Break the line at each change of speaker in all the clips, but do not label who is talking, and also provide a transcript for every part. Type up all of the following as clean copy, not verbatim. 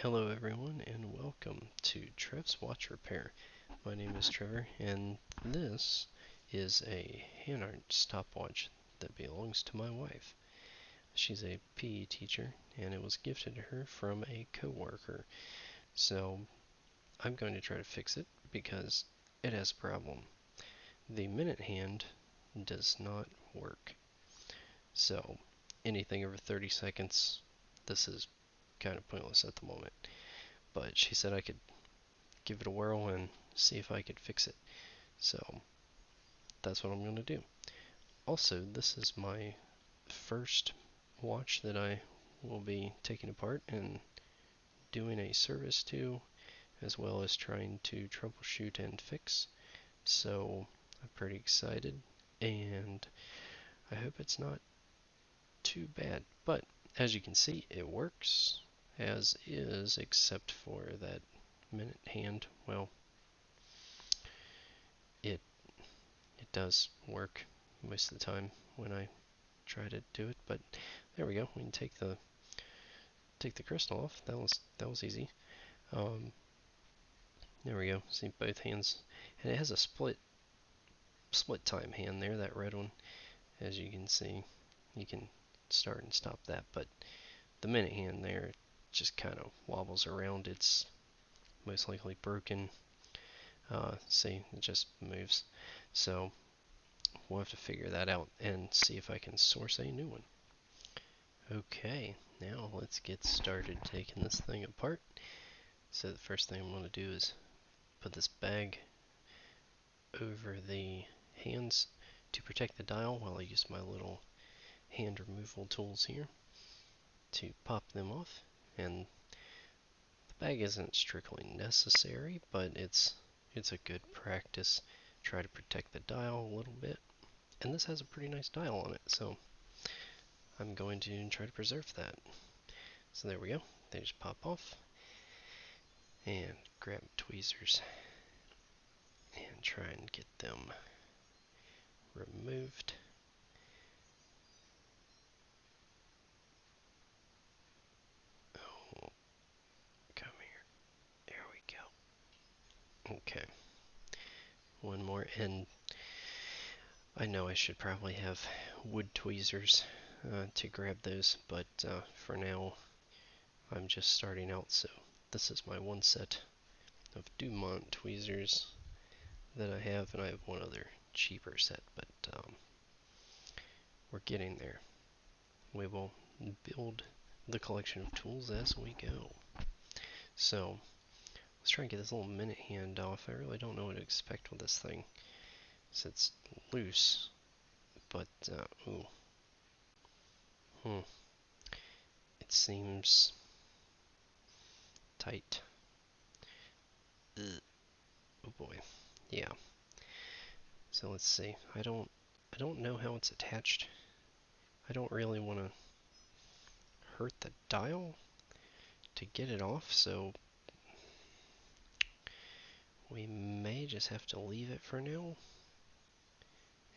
Hello everyone and welcome to Trev's Watch Repair. My name is Trevor and this is a Hanhart stopwatch that belongs to my wife. She's a PE teacher and it was gifted to her from a coworker. So I'm going to try to fix it because it has a problem. The minute hand does not work. So anything over 30 seconds, this is kind of pointless at the moment. But she said I could give it a whirl and see if I could fix it. So that's what I'm going to do. Also, this is my first watch that I will be taking apart and doing a service to, as well as trying to troubleshoot and fix. So I'm pretty excited, and I hope it's not too bad. But as you can see, it works as is, except for that minute hand. Well, it it does work most of the time when I try to do it, but there we go. We can take the crystal off. That was easy. Um, there we go. See both hands, and it has a split time hand there. That red one, as you can see, you can start and stop that, but the minute hand there just kind of wobbles around. It's most likely broken. See, it just moves. So we'll have to figure that out and see if I can source a new one. Okay, now let's get started taking this thing apart. So the first thing I'm going to do is put this bag over the hands to protect the dial while I use my little hand removal tools here to pop them off. And the bag isn't strictly necessary, but it's a good practice. Try to protect the dial a little bit. And this has a pretty nice dial on it, so I'm going to try to preserve that. So there we go. They just pop off. And grab tweezers and try and get them removed. Oh, come here. There we go. Okay. One more, and I know I should probably have wood tweezers to grab those, but for now I'm just starting out, so this is my one set of Dumont tweezers that I have, and I have one other cheaper set, but we're getting there. We will build the collection of tools as we go. So let's try and get this little minute hand off. I really don't know what to expect with this thing. So it's loose, but ooh, it seems tight. Ugh. Oh boy, yeah. So let's see. I don't know how it's attached. I don't really want to hurt the dial to get it off, so we may just have to leave it for now.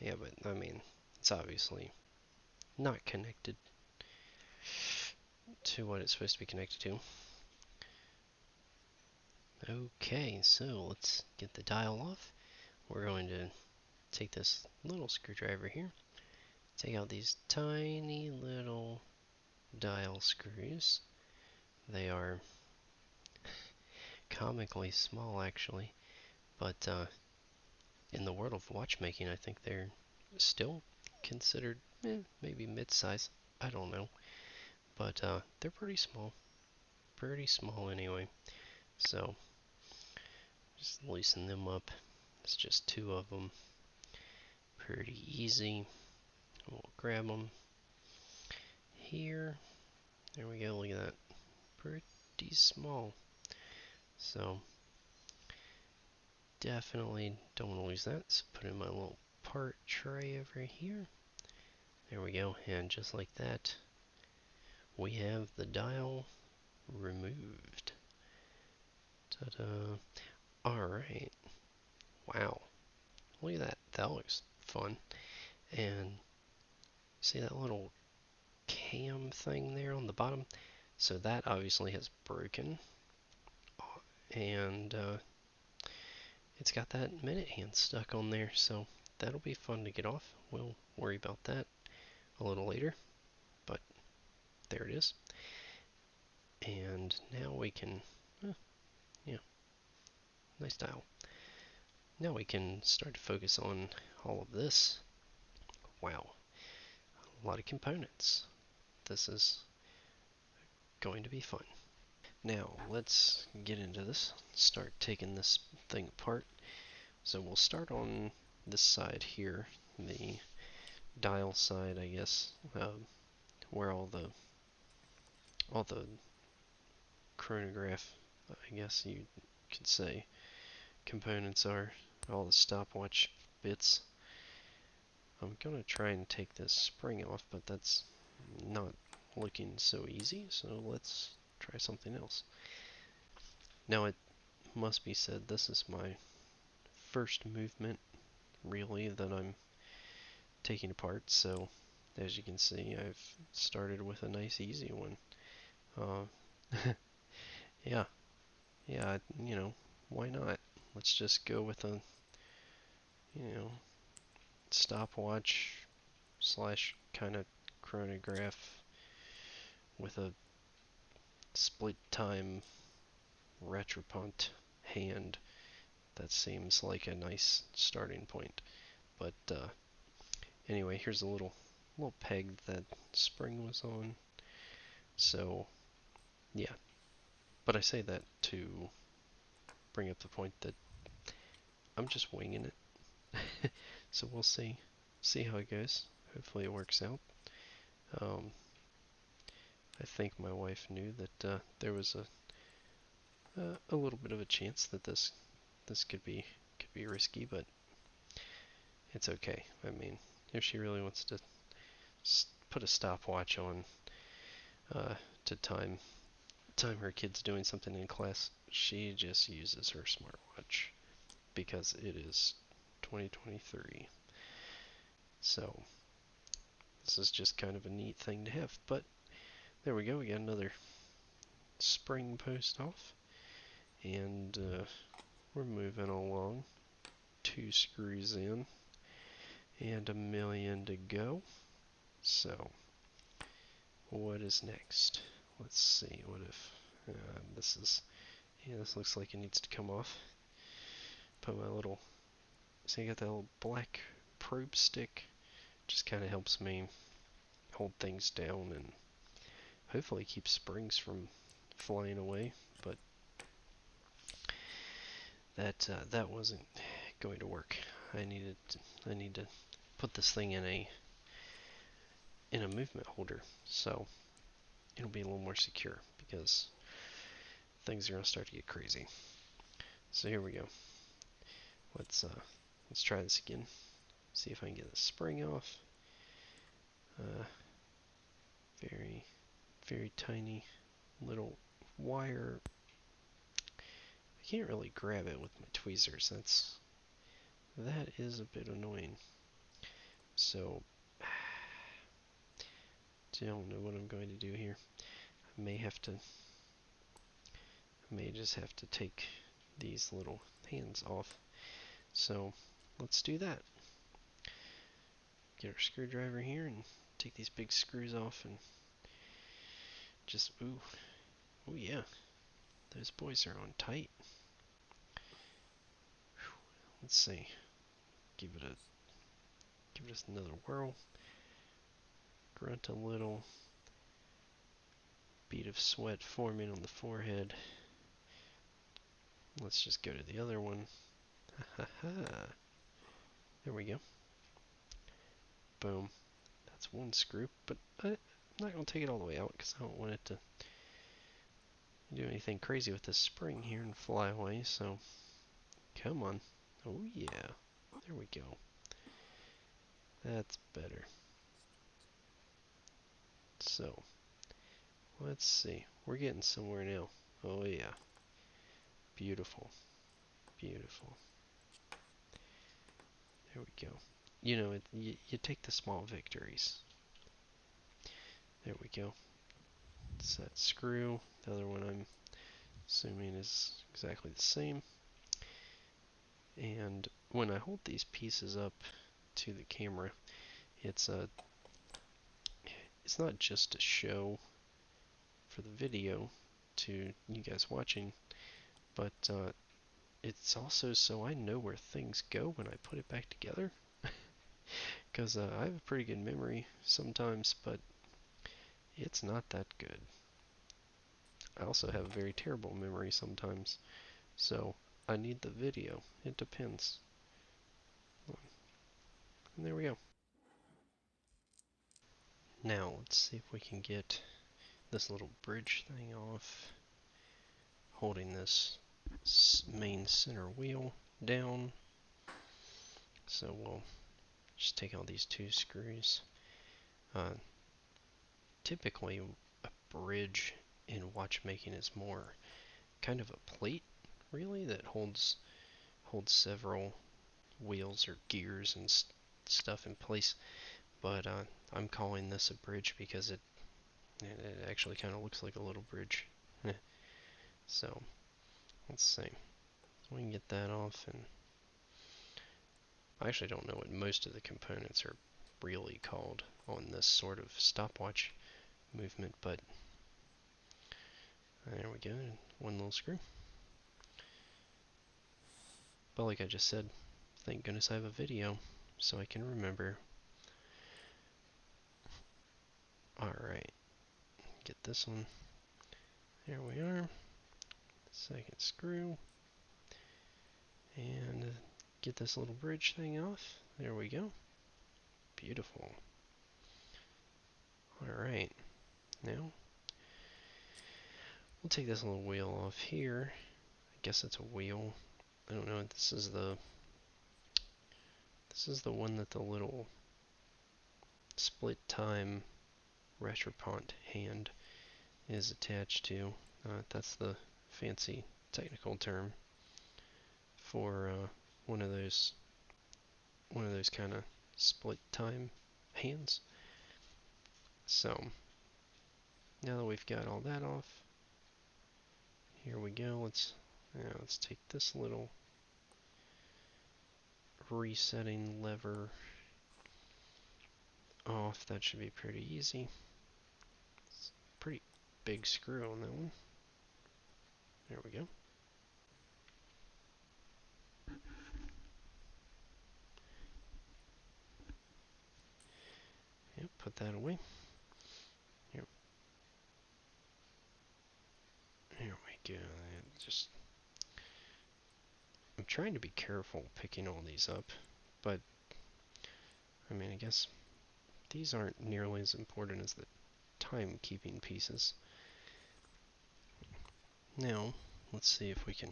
Yeah, but I mean, it's obviously not connected to what it's supposed to be connected to. Okay, so let's get the dial off. We're going to take this little screwdriver here, take out these tiny little dial screws. They are comically small actually, but in the world of watchmaking I think they're still considered maybe mid-size. I don't know, but they're pretty small anyway. So just loosen them up. It's just two of them, pretty easy. We'll grab them here. There we go, look at that, pretty small. So definitely don't want to lose that. So put in my little part tray over here. There we go, and just like that, we have the dial removed. Ta-da! Alright, wow, look at that, that looks fun. And see that little cam thing there on the bottom? So that obviously has broken, and it's got that minute hand stuck on there, so that'll be fun to get off. We'll worry about that a little later, but there it is. And now we can, yeah, nice dial. Now we can start to focus on all of this. Wow, a lot of components. This is going to be fun. Now let's get into this, start taking this thing apart. So we'll start on this side here, the dial side, I guess, where all the chronograph, I guess you could say, components are, all the stopwatch bits. I'm gonna try and take this spring off, but that's not looking so easy, so let's try something else. Now it must be said, this is my first movement, really, that I'm taking apart, so as you can see, I've started with a nice easy one. Yeah, yeah, why not? Let's just go with a, you know, stopwatch slash kind of chronograph with a split time retropunt hand. That seems like a nice starting point. But anyway, here's a little peg that spring was on. So yeah, but I say that to bring up the point that I'm just winging it. So we'll see how it goes. Hopefully it works out. Um, I think my wife knew that there was a little bit of a chance that this could be risky, but it's okay. I mean, if she really wants to put a stopwatch on to time her kids doing something in class, she just uses her smartwatch because it is 2023. So this is just kind of a neat thing to have. But there we go. We got another spring post off, and we're moving along. 2 screws in, and 1,000,000 to go. So what is next? Let's see. What if this looks like it needs to come off. Put my little, see, I got that little black probe stick. Just kind of helps me hold things down and hopefully keep springs from flying away. But that wasn't going to work. I need to put this thing in a movement holder, so it'll be a little more secure because things are gonna start to get crazy. So here we go. Let's try this again. See if I can get the spring off. Very, very tiny little wire. I can't really grab it with my tweezers. That is a bit annoying. So don't know what I'm going to do here. I may just have to take these little hands off. So let's do that. Get our screwdriver here and take these big screws off and just, ooh yeah, those boys are on tight. Let's see, give it another whirl, grunt a little, bead of sweat forming on the forehead. Let's just go to the other one. There we go. Boom. That's one screw, but I'm not going to take it all the way out because I don't want it to do anything crazy with this spring here and fly away, so come on. Oh yeah. There we go. That's better. So, let's see. We're getting somewhere now. Oh yeah. Beautiful. Beautiful. There we go. You take the small victories. There we go. It's that screw. The other one I'm assuming is exactly the same. And when I hold these pieces up to the camera, it's not just a show for the video to you guys watching, but it's also so I know where things go when I put it back together. Because I have a pretty good memory sometimes, but it's not that good. I also have a very terrible memory sometimes, so I need the video. It depends. And there we go. Now let's see if we can get this little bridge thing off, holding this main center wheel down. So we'll just take out these two screws. Typically a bridge in watchmaking is more kind of a plate, really, that holds several wheels or gears and stuff in place. But I'm calling this a bridge because it actually kind of looks like a little bridge. So let's see. So we can get that off, and I actually don't know what most of the components are really called on this sort of stopwatch movement, but there we go. One little screw. But like I just said, thank goodness I have a video so I can remember. Alright, get this one. There we are. Second screw. And get this little bridge thing off. There we go. Beautiful. Alright, now we'll take this little wheel off here. I guess it's a wheel. I don't know. This is the one that the little split time Repair-Hanhart hand is attached to. That's the fancy technical term for one of those kind of split time hands. So now that we've got all that off, here we go. Let's take this little resetting lever off. That should be pretty easy. It's a pretty big screw on that one. There we go. Yep, put that away. Here we go. I'm trying to be careful picking all these up, but I mean, I guess these aren't nearly as important as the timekeeping pieces. Now, let's see if we can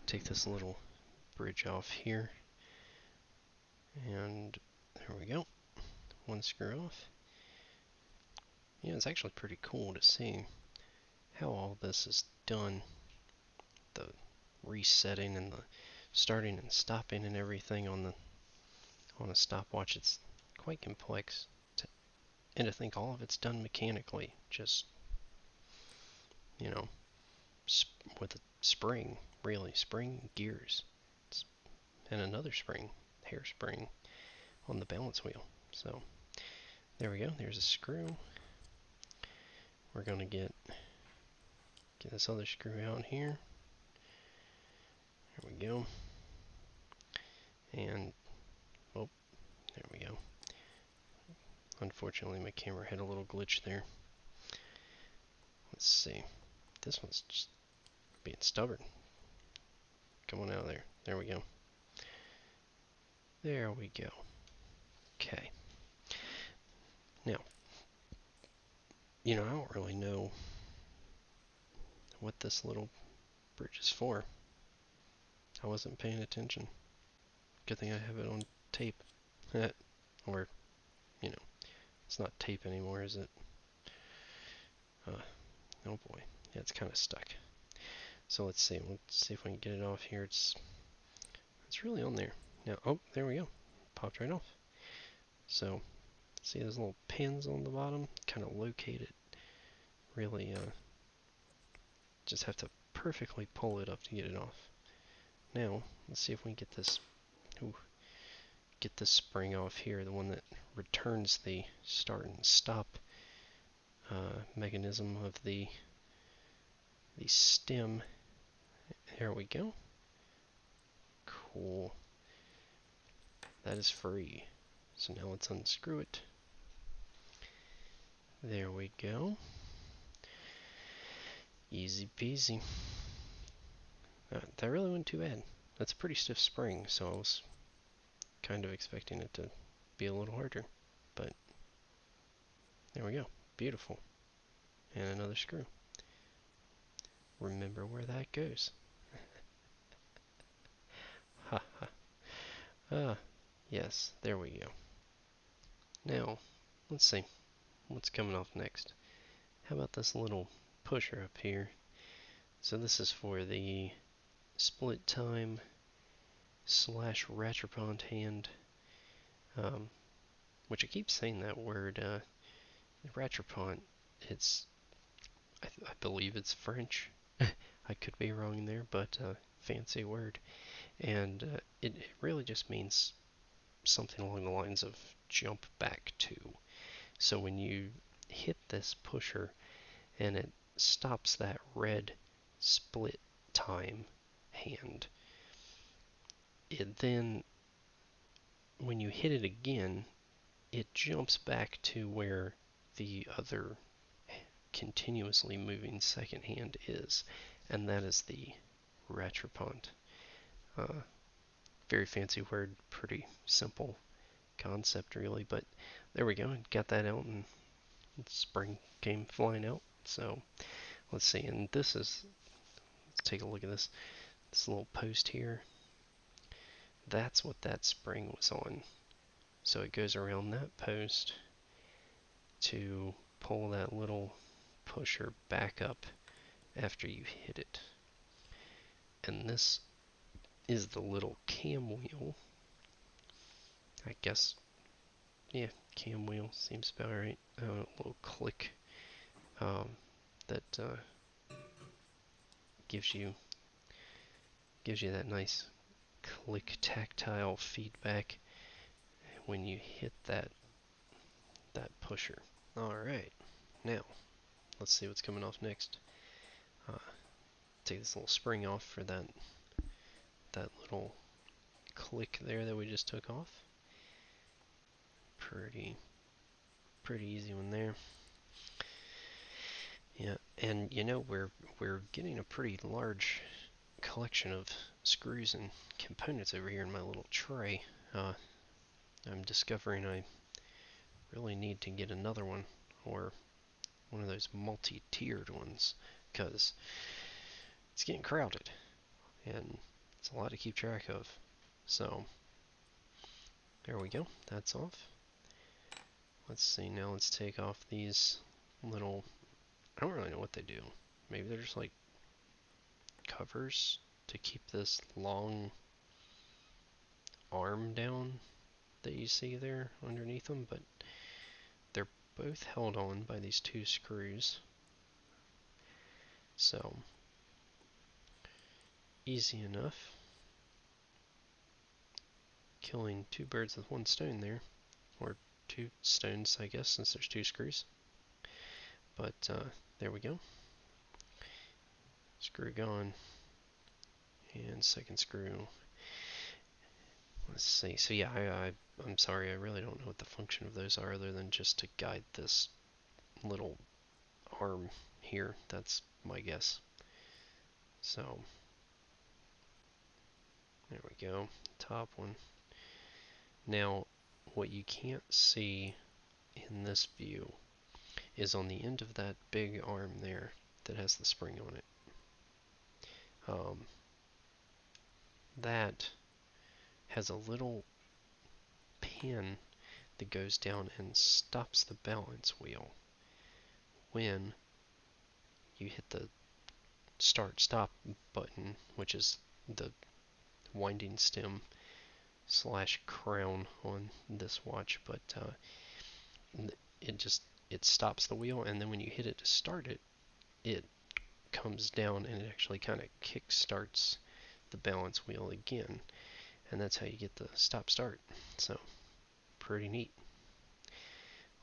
take this little bridge off here. And there we go. One screw off. Yeah, it's actually pretty cool to see how all this is done. The resetting and the starting and stopping and everything on a stopwatch. It's quite complex. And to think all of it's done mechanically. Just, with a spring, really. Spring gears. And another spring, hairspring on the balance wheel. So there we go. There's a screw. We're going to get this other screw out here. There we go. And, oh, there we go. Unfortunately, my camera had a little glitch there. Let's see. This one's just being stubborn. Come on out of there. There we go. There we go. Okay. Now, I don't really know what this little bridge is for. I wasn't paying attention. Good thing I have it on tape. Or, it's not tape anymore, is it? Oh boy. Yeah, it's kind of stuck. So let's see. Let's see if we can get it off here. It's really on there. Now, oh, there we go. Popped right off. So, see those little pins on the bottom? Kind of locate it Really, just have to perfectly pull it up to get it off. Now, let's see if we can get this, get this spring off here, the one that returns the start and stop mechanism of the stem. There we go. Cool. That is free. So now let's unscrew it. There we go. Easy peasy. That really wasn't too bad. That's a pretty stiff spring, so I was kind of expecting it to be a little harder. But there we go. Beautiful. And another screw. Remember where that goes. Ha ha. Ah, yes, there we go. Now, let's see. What's coming off next? How about this little pusher up here? So this is for the split time / rattrapant hand, which I keep saying that word, rattrapant. It's, I believe it's French. I could be wrong there, but fancy word. And it really just means something along the lines of jump back to. So when you hit this pusher and it stops that red split time hand, it then, when you hit it again, it jumps back to where the other continuously moving second hand is, and that is the rattrapant. Very fancy word, pretty simple concept really, but there we go, got that out and spring came flying out. So let's see, and this is, let's take a look at this little post here. That's what that spring was on. So it goes around that post to pull that little pusher back up after you hit it. And this is the little cam wheel. I guess, yeah, cam wheel seems about right. A little click that gives you that nice click tactile feedback when you hit that pusher. Alright, now let's see what's coming off next. Take this little spring off for that little click there that we just took off. Pretty easy one there. Yeah, and you know, we're getting a pretty large collection of screws and components over here in my little tray. I'm discovering I really need to get another one, or one of those multi-tiered ones, because it's getting crowded and it's a lot to keep track of. So there we go, that's off. Let's see, now let's take off these little, I don't really know what they do. Maybe they're just like covers to keep this long arm down that you see there underneath them, but they're both held on by these two screws. So easy enough. Killing two birds with one stone there, or two stones I guess, since there's two screws. But there we go. Screw gone, and second screw. Let's see. So yeah, I'm sorry, I really don't know what the function of those are other than just to guide this little arm here. That's my guess. So there we go, top one. Now what you can't see in this view is on the end of that big arm there that has the spring on it. That has a little pin that goes down and stops the balance wheel when you hit the start stop button, which is the winding stem / crown on this watch, but it just it stops the wheel, and then when you hit it to start it, it comes down and it actually kind of kick starts the balance wheel again, and that's how you get the stop start. So pretty neat.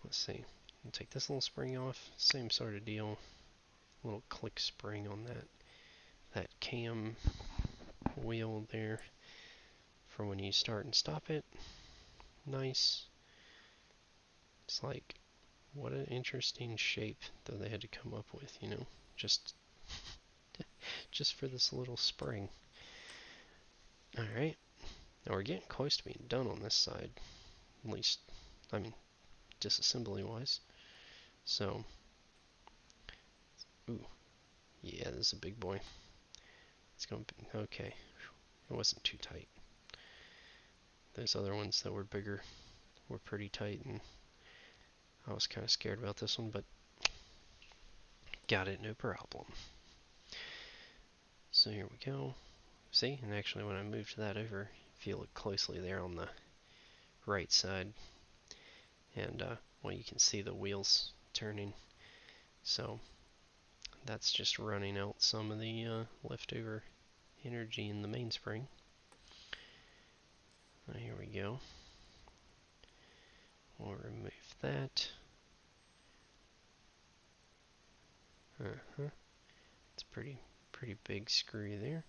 Let's see, I'll take this little spring off, same sort of deal, little click spring on that cam wheel there for when you start and stop it. Nice. It's like, what an interesting shape that they had to come up with, you know, just for this little spring. Alright, now we're getting close to being done on this side, at least, I mean, disassembly wise. So, ooh, yeah, this is a big boy. It's going to be, okay, it wasn't too tight. Those other ones that were bigger were pretty tight, and I was kind of scared about this one, but got it, no problem. So here we go. See, and actually when I moved that over, if you look closely there on the right side, and well, you can see the wheels turning. So that's just running out some of the leftover energy in the mainspring. Here we go. We'll remove that. It's pretty big screw there.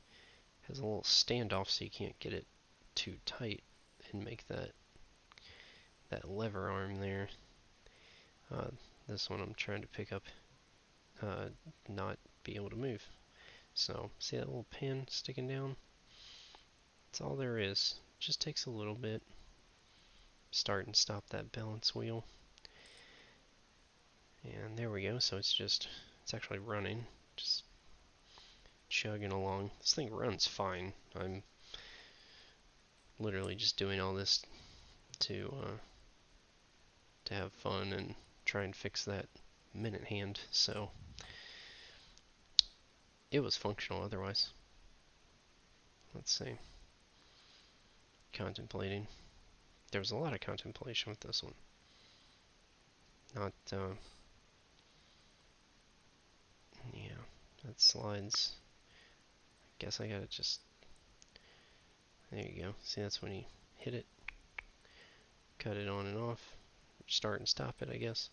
Has a little standoff so you can't get it too tight and make that lever arm there. This one I'm trying to pick up, not be able to move. So see that little pin sticking down? That's all there is. Just takes a little bit. Start and stop that balance wheel. And there we go. So it's actually running, just chugging along. This thing runs fine. I'm literally just doing all this to have fun and try and fix that minute hand. So it was functional otherwise. Let's see. Contemplating. There was a lot of contemplation with this one. Not, yeah, that slides. I guess I gotta just, there you go. See, that's when you hit it, cut it on and off, start and stop it, I guess.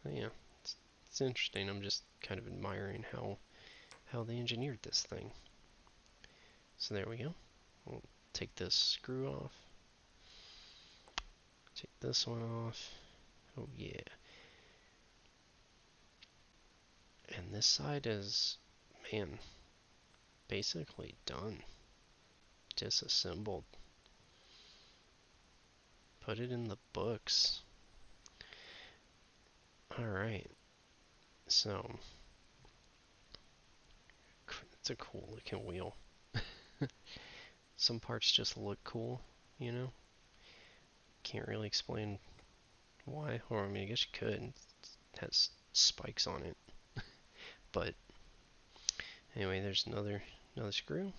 Yeah, it's interesting. I'm just kind of admiring how they engineered this thing. So there we go. We'll take this screw off. Take this one off. Oh yeah. And this side is, man, basically done. Disassembled. Put it in the books. Alright. So, it's a cool looking wheel. Some parts just look cool, you know? Can't really explain why, or I mean, I guess you could. It has spikes on it. But anyway, there's another screw.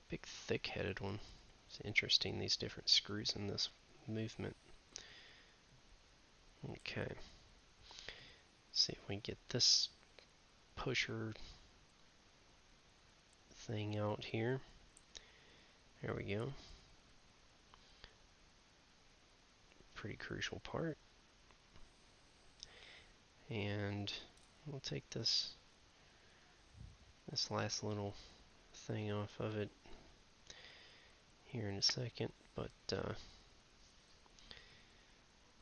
Big thick-headed one. It's interesting, these different screws in this movement. Okay. See if we can get this pusher thing out here. There we go. Pretty crucial part. And we'll take this last little thing off of it here in a second, but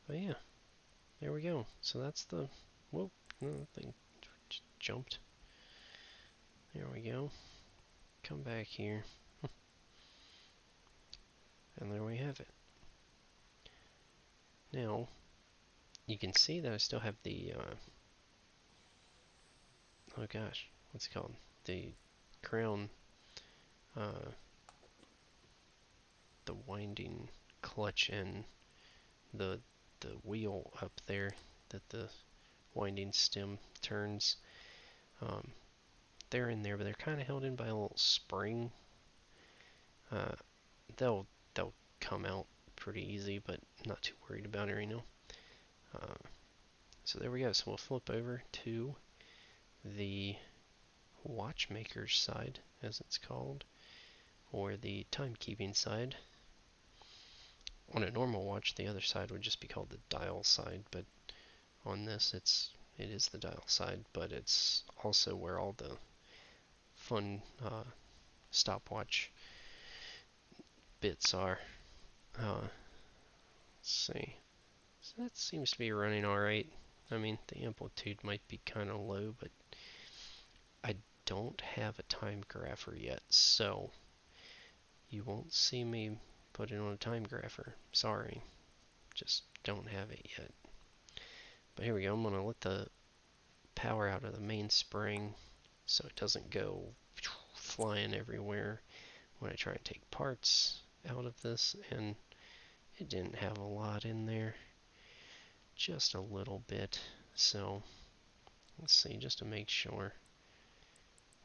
yeah, there we go. So that's the, whoa, no, that thing jumped. There we go. Come back here. And there we have it. Now, you can see that I still have the, oh gosh, what's it called? The crown, the winding clutch and the wheel up there that the winding stem turns. They're in there, but they're kind of held in by a little spring. They'll come out pretty easy, but not too worried about it right now. So there we go. So we'll flip over to the watchmaker's side, as it's called, or the timekeeping side. On a normal watch, the other side would just be called the dial side, but on this it is the dial side, but it's also where all the fun stopwatch bits are. Let's see. So that seems to be running alright. I mean, the amplitude might be kind of low, but I don't have a time grapher yet, so you won't see me put it on a time grapher. Sorry, just don't have it yet. But here we go. I'm going to let the power out of the main spring so it doesn't go flying everywhere when I try and take parts out of this, and it didn't have a lot in there, just a little bit. So let's see, just to make sure,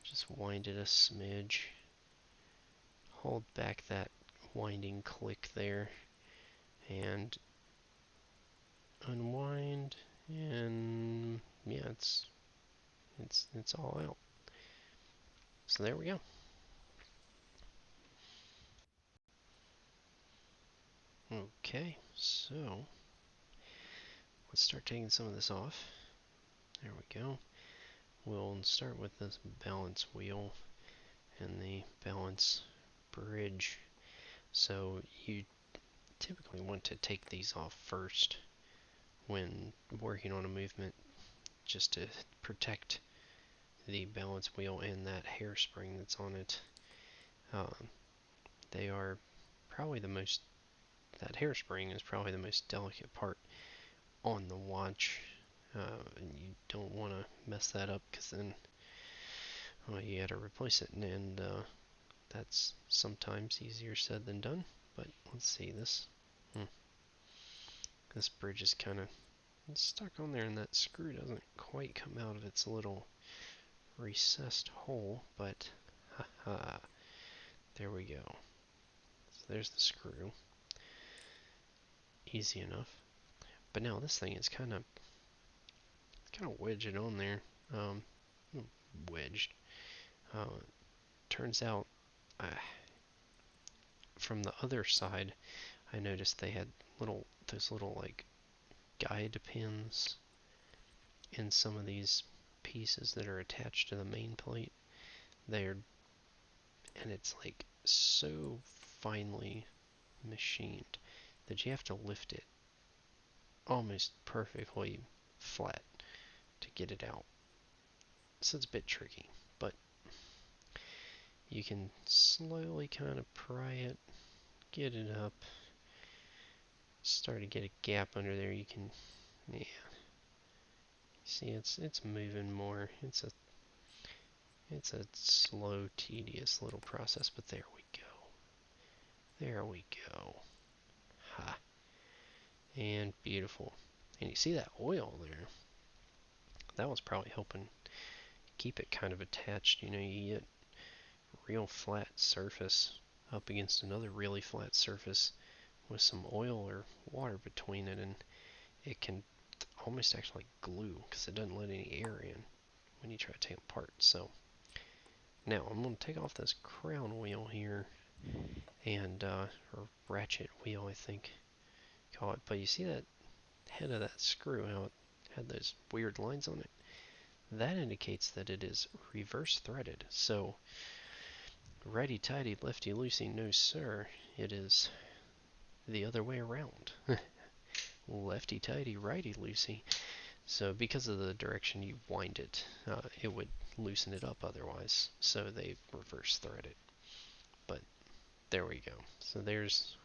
just wind it a smidge, hold back that winding click there, and unwind, and yeah, it's all out. So there we go. Okay, so let's start taking some of this off. There we go. We'll start with this balance wheel and the balance bridge. So you typically want to take these off first when working on a movement, just to protect the balance wheel and that hairspring that's on it. They are probably the most, that hairspring is probably the most delicate part on the watch, and you don't want to mess that up, because then, well, you got to replace it, and that's sometimes easier said than done. But let's see, this this bridge is kind of stuck on there, and that screw doesn't quite come out of its little recessed hole, but haha, there we go. So there's the screw. Easy enough. But now this thing is kind of wedged on there. Wedged. Turns out, from the other side, I noticed they had those little like guide pins in some of these pieces that are attached to the main plate. And it's like so finely machined that you have to lift it almost perfectly flat to get it out. So it's a bit tricky, but you can slowly kind of pry it, get it up, start to get a gap under there. You can, yeah. See, it's moving more. It's a slow, tedious little process, but there we go. There we go. Ha. And beautiful. And you see that oil there? That was probably helping keep it kind of attached. You know, you get real flat surface up against another really flat surface with some oil or water between it, and it can almost act like glue because it doesn't let any air in when you try to take it apart. So now I'm going to take off this crown wheel here, and or ratchet wheel, I think you call it. But you see that head of that screw, how it had those weird lines on it? That indicates that it is reverse threaded. So righty tighty, lefty loosey, no sir. It is the other way around. Lefty tighty, righty loosey. So because of the direction you wind it, it would loosen it up otherwise. So they reverse thread it. But there we go. So there's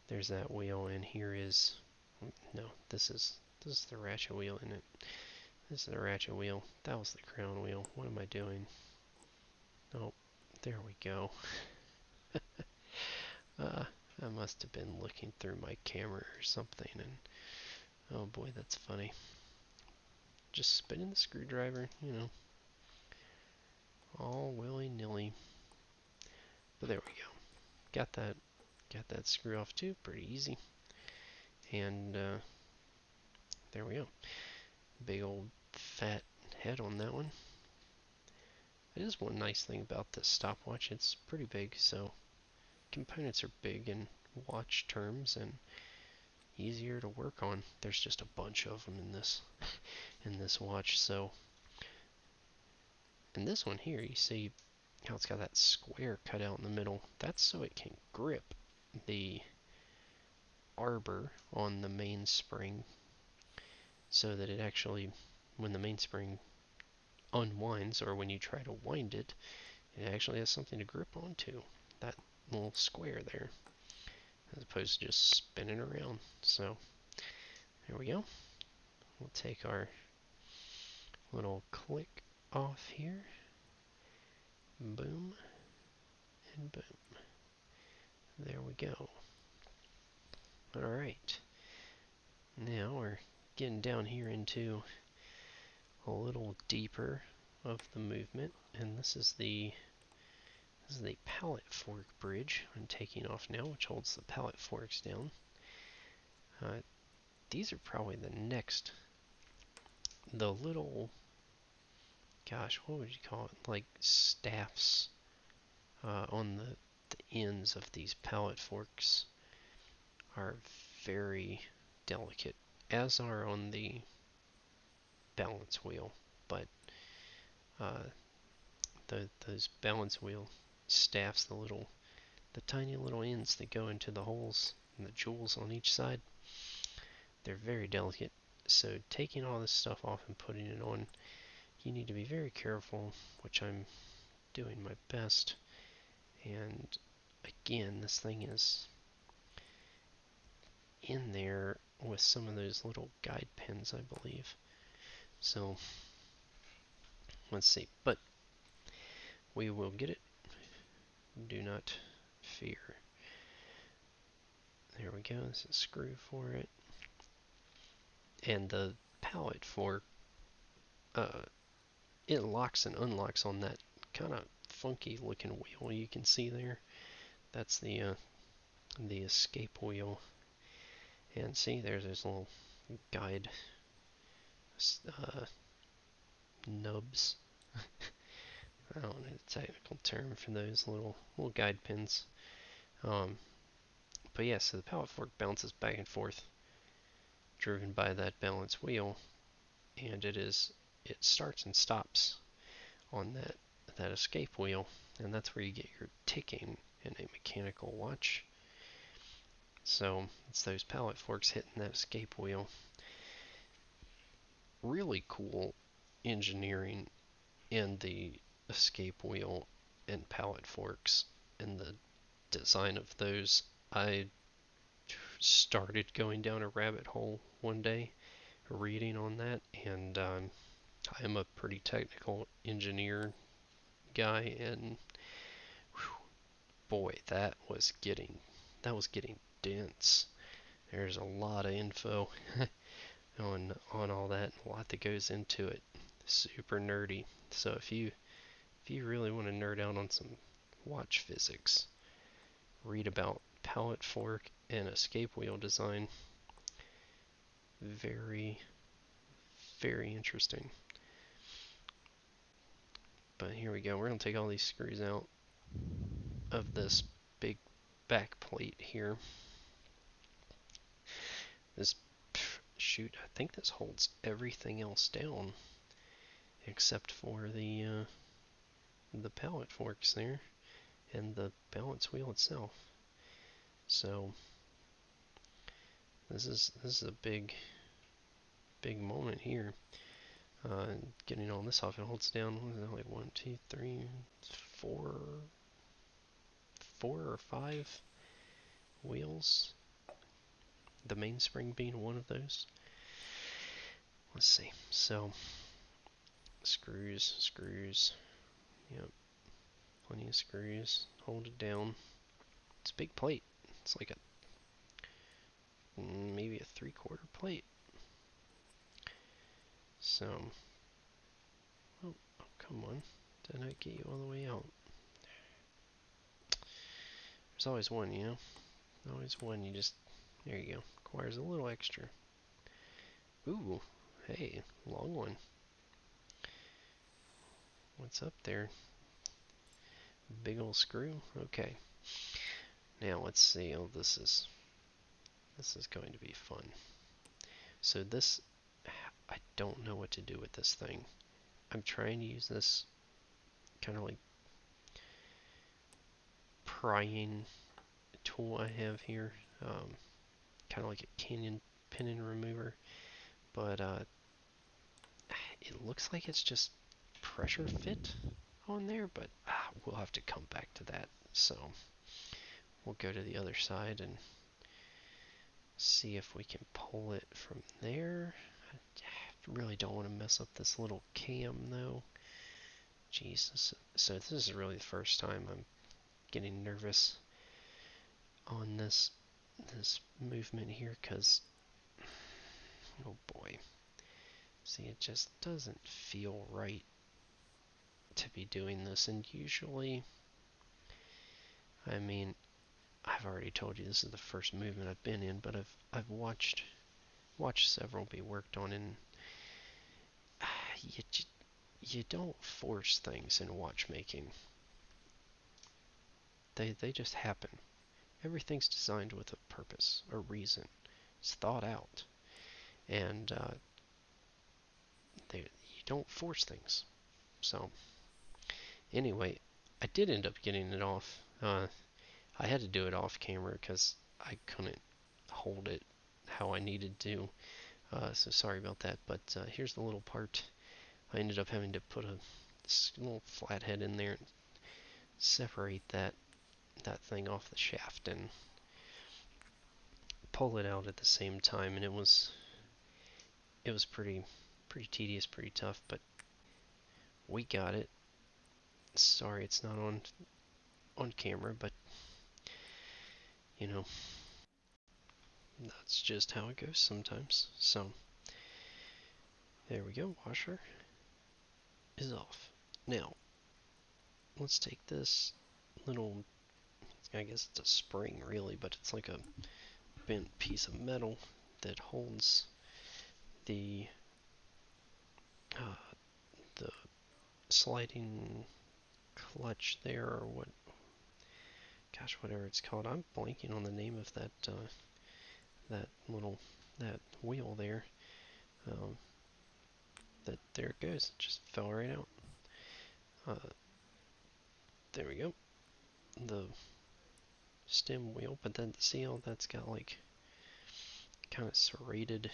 that wheel, and here is, no, this is the ratchet wheel, isn't it? This is the ratchet wheel. That was the crown wheel. What am I doing? Oh, there we go. I must have been looking through my camera or something, and oh boy, that's funny. Just spinning the screwdriver, you know, all willy-nilly. But there we go. Got that got that screw off too, pretty easy. And there we go. Big old fat head on that one. It is one nice thing about this stopwatch, it's pretty big, so components are big in watch terms and easier to work on. There's just a bunch of them in this watch. So in this one here, you see how it's got that square cut out in the middle. That's so it can grip the arbor on the mainspring, so that it actually, when the mainspring unwinds or when you try to wind it, it actually has something to grip onto. That little square there, as opposed to just spinning around. So there we go. We'll take our little click off here. Boom and boom. There we go. Alright. Now we're getting down here into a little deeper of the movement, and this is the pallet fork bridge I'm taking off now, which holds the pallet forks down. These are probably the little, gosh, what would you call it? Like staffs on the ends of these pallet forks are very delicate, as are on the balance wheel. But those balance wheel staffs, the tiny little ends that go into the holes and the jewels on each side, they're very delicate. So taking all this stuff off and putting it on, you need to be very careful, which I'm doing my best. And again, this thing is in there with some of those little guide pins, I believe. So let's see, but we will get it. Do not fear. There we go. There's a screw for it. And the pallet fork, it locks and unlocks on that kind of funky looking wheel you can see there. That's the escape wheel. And see, there's this little guide nubs. I don't know the technical term for those little guide pins. But yeah, so the pallet fork bounces back and forth, driven by that balance wheel, and it starts and stops on that escape wheel, and that's where you get your ticking in a mechanical watch. So it's those pallet forks hitting that escape wheel. Really cool engineering in the escape wheel and pallet forks and the design of those. I started going down a rabbit hole one day reading on that, and I'm a pretty technical engineer guy, and whew, boy, that was getting dense. There's a lot of info on all that, a lot that goes into it. Super nerdy. So if you really want to nerd out on some watch physics, read about pallet fork and escape wheel design. Very, very interesting. But here we go. We're going to take all these screws out of this big back plate here. This, shoot, I think this holds everything else down except for the pallet forks there and the balance wheel itself. So this is a big moment here. Getting all this off, it holds down, what is that, like 1, 2, 3, 4 or 5 wheels. The mainspring being one of those. Let's see. So screws. Yep. Plenty of screws. Hold it down. It's a big plate. It's like maybe a 3/4 plate. So, oh, come on. Did I get you all the way out? There's always one, you know. Always one you just, there you go. Requires a little extra. Ooh, hey, long one. What's up there? Big old screw. Okay. Now let's see. Oh, this is going to be fun. So this, I don't know what to do with this thing. I'm trying to use this kind of like prying tool I have here, kind of like a canyon pinion remover, but it looks like it's just pressure fit on there, but we'll have to come back to that. So we'll go to the other side and see if we can pull it from there. I really don't want to mess up this little cam though. Jesus. So this is really the first time I'm getting nervous on this movement here, because oh boy, see, it just doesn't feel right to be doing this. And usually, I mean, I've already told you this is the first movement I've been in, but I've watched several be worked on, and you don't force things in watchmaking. They just happen. Everything's designed with a purpose, a reason. It's thought out, and you don't force things. So anyway, I did end up getting it off. I had to do it off camera because I couldn't hold it how I needed to. So sorry about that, but here's the little part. I ended up having to put a little flathead in there and separate that thing off the shaft and pull it out at the same time, and it was pretty tedious, pretty tough, but we got it. Sorry it's not on camera, but you know, that's just how it goes sometimes. So there we go, washer is off. Now let's take this little, I guess it's a spring really, but it's like a bent piece of metal that holds the the sliding clutch there, or whatever it's called. I'm blanking on the name of that that wheel there. There it goes. It just fell right out. There we go. The stem wheel, but then see how that's got like kind of serrated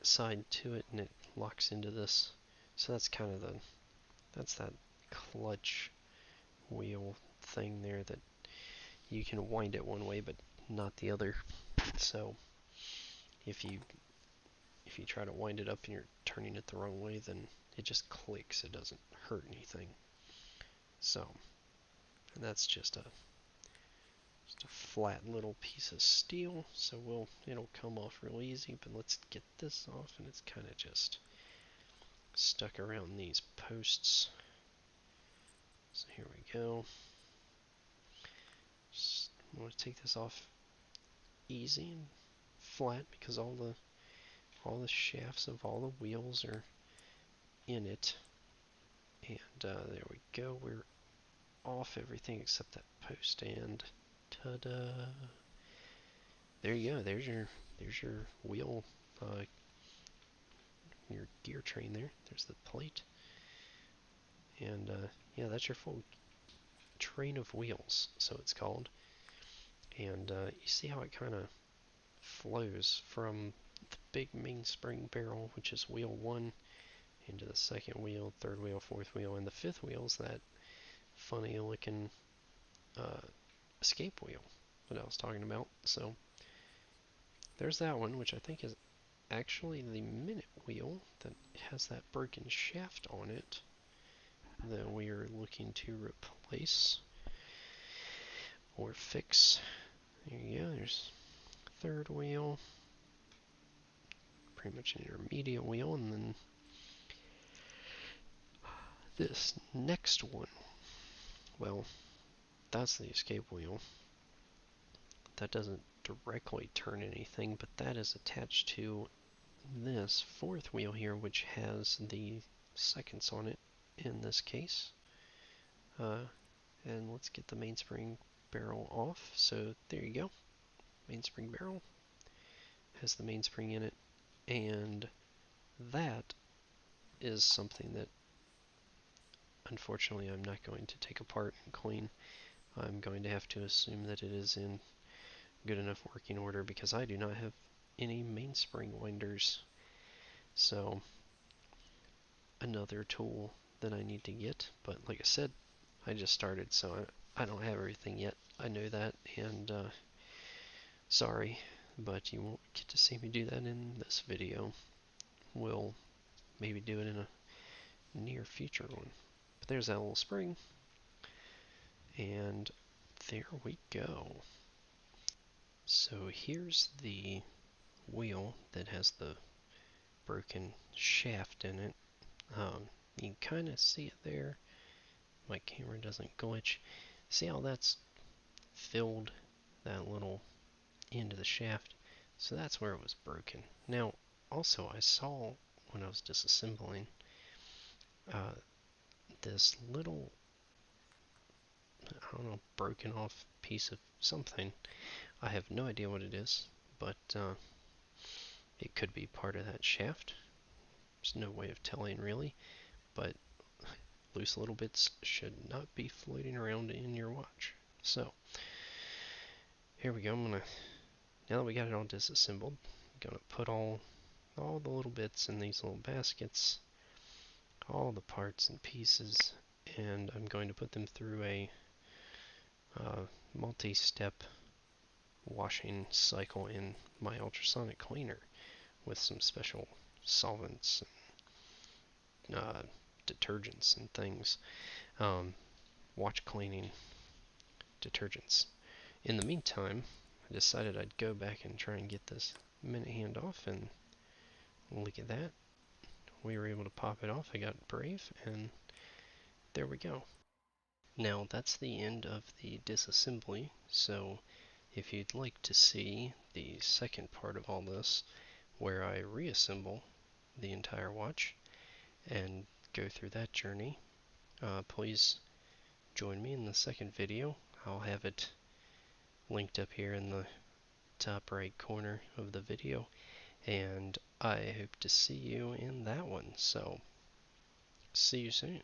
side to it, and it locks into this. So that's kind of that's that clutch wheel thing there that you can wind it one way but not the other. So if you try to wind it up and you're turning it the wrong way, then it just clicks. It doesn't hurt anything. So, and that's just a flat little piece of steel, so it'll come off real easy. But let's get this off, and it's kind of just stuck around these posts. So here we go. Just want to take this off easy and flat because all the shafts of all the wheels are in it. And there we go. We're off everything except that post, and ta-da! There you go. There's your wheel, your gear train there. There's the plate, and yeah, that's your full train of wheels, so it's called. And you see how it kind of flows from the big mainspring barrel, which is wheel 1, into the second wheel, third wheel, fourth wheel, and the fifth wheel is that funny looking escape wheel that I was talking about. So there's that one, which I think is actually the minute wheel that has that broken shaft on it that we are looking to replace or fix. There you go. There's third wheel, pretty much an intermediate wheel, and then this next one, well, that's the escape wheel. that doesn't directly turn anything, but that is attached to this fourth wheel here, which has the seconds on it in this case. And let's get the mainspring barrel off. So there you go. Mainspring barrel has the mainspring in it, and that is something that unfortunately I'm not going to take apart and clean. I'm going to have to assume that it is in good enough working order because I do not have any mainspring winders. So another tool that I need to get, but like I said, I just started, so I don't have everything yet. I know that, and sorry, but you won't get to see me do that in this video. We'll maybe do it in a near future one. But there's that little spring, and there we go. So here's the wheel that has the broken shaft in it. You can kind of see it there. My camera doesn't glitch. See how that's filled that little end of the shaft? So that's where it was broken. Now, also I saw when I was disassembling this little, I don't know, broken off piece of something. I have no idea what it is, but it could be part of that shaft. There's no way of telling really, but loose little bits should not be floating around in your watch. So here we go. Now that we got it all disassembled, I'm gonna put all the little bits in these little baskets, all the parts and pieces, and I'm going to put them through a multi-step washing cycle in my ultrasonic cleaner with some special solvents and detergents and things, watch cleaning detergents. In the meantime, I decided I'd go back and try and get this minute hand off, and look at that. We were able to pop it off. I got brave, and there we go. Now that's the end of the disassembly, so if you'd like to see the second part of all this, where I reassemble the entire watch and go through that journey, please join me in the second video. I'll have it linked up here in the top right corner of the video, and I hope to see you in that one. So, see you soon.